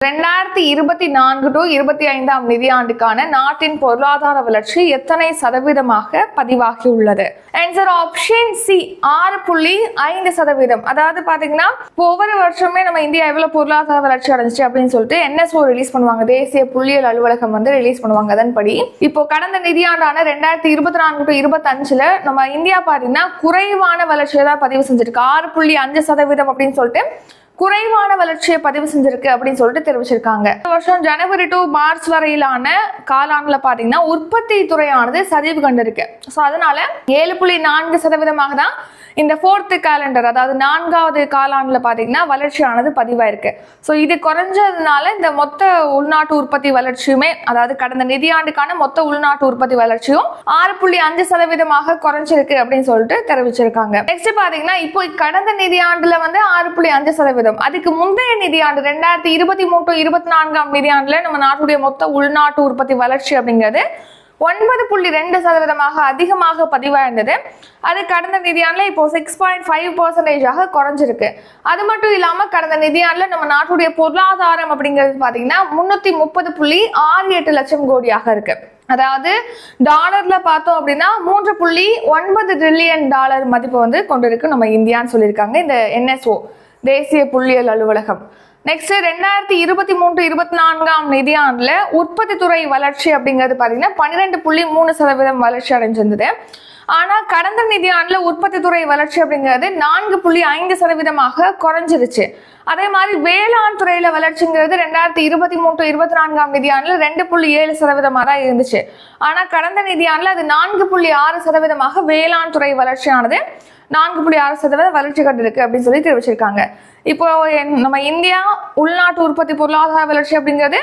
2024 to 25 நிதியாண்டுக்கான நாட்டின் பொருளாதார வளர்ச்சி எத்தனை சதவீதமாக பதிவாகியுள்ளது? Answer option C 6.5%. அதாவது பாத்தீங்கன்னா ஒவ்வொரு வருஷமே நம்ம இந்தியா எவ்வளவு பொருளாதார வளர்ச்சி அடைஞ்சிச்சு அப்படின்னு சொல்லிட்டு NSO ரிலீஸ் பண்ணுவாங்க. தேசிய புள்ளியியல் அலுவலகம் ரிலீஸ் பண்ணுவாங்க. அதன்படி இப்போ கடந்த நிதியாண்டான 2024 to 25 நம்ம இந்தியா பாத்தீங்கன்னா குறைவான வளர்ச்சியை தான் பதிவு செஞ்சிருக்கு. 6.5% அப்படின்னு சொல்லிட்டு குறைவான வளர்ச்சியை பதிவு செஞ்சிருக்கு அப்படின்னு சொல்லிட்டு தெரிவிச்சிருக்காங்க. இந்த வருஷம் ஜனவரி டு மார்ச் வரையிலான காலாண்டுல பாத்தீங்கன்னா உற்பத்தி துறையானது சரிவு கண்டிருக்கு. ஸோ அதனால 7.4% தான் இந்த 4th காலண்டர், அதாவது 4வது காலாண்டுல பாத்தீங்கன்னா வளர்ச்சியானது பதிவாயிருக்கு. ஸோ இது குறைஞ்சதுனால இந்த மொத்த உள்நாட்டு உற்பத்தி வளர்ச்சியுமே, அதாவது கடந்த நிதியாண்டுக்கான மொத்த உள்நாட்டு உற்பத்தி வளர்ச்சியும் 6.5% குறைஞ்சிருக்கு அப்படின்னு சொல்லிட்டு தெரிவிச்சிருக்காங்க. நெக்ஸ்ட் பாத்தீங்கன்னா இப்போ கடந்த நிதியாண்டுல 6.5%, அதுக்கு முந்தைய நிதியாண்டு 2023 to 24 நிதியாண்டுல நம்ம நாட்டுடைய மொத்த உள்நாட்டு உற்பத்தி வளர்ச்சி அப்படிங்கிறது 9.2% அதிகமாக பதிவாயிருந்தது. அது கடந்த நிதியாண்டுல இப்போ 6.5% குறைஞ்சிருக்கு. அது மட்டும் இல்லாம கடந்த நிதியாண்டுல நம்ம நாட்டுடைய பொருளாதாரம் அப்படிங்கிறது பாத்தீங்கன்னா 330.68 லட்சம் கோடியாக இருக்கு. அதாவது டாலர்ல பார்த்தோம் அப்படின்னா 3.9 ட்ரில்லியன் டாலர் மதிப்பு கொண்டிருக்கு நம்ம இந்தியான்னு சொல்லியிருக்காங்க இந்த NSO, தேசிய புள்ளியியல் அலுவலகம். நெக்ஸ்ட் 2023-24 நிதியாண்டுல உற்பத்தி துறை வளர்ச்சி அப்படிங்கிறது பாத்தீங்கன்னா 12.3% வளர்ச்சி அடைஞ்சிருந்தது. ஆனா கடந்த நிதியாண்டுல உற்பத்தி துறை வளர்ச்சி அப்படிங்கிறது 4.5% குறைஞ்சிருச்சு. அதே மாதிரி வேளாண் துறையில வளர்ச்சிங்கிறது 2023-24 நிதியாண்டுல 2.7% தான் இருந்துச்சு. ஆனா கடந்த நிதியாண்டுல அது 4.6% வேளாண் துறை வளர்ச்சியானது 4.6% வளர்ச்சி கண்டிருக்கு அப்படின்னு சொல்லி தெரிவிச்சிருக்காங்க. இப்போ நம்ம இந்தியா உள்நாட்டு உற்பத்தி பொருளாதார வளர்ச்சி அப்படிங்கிறது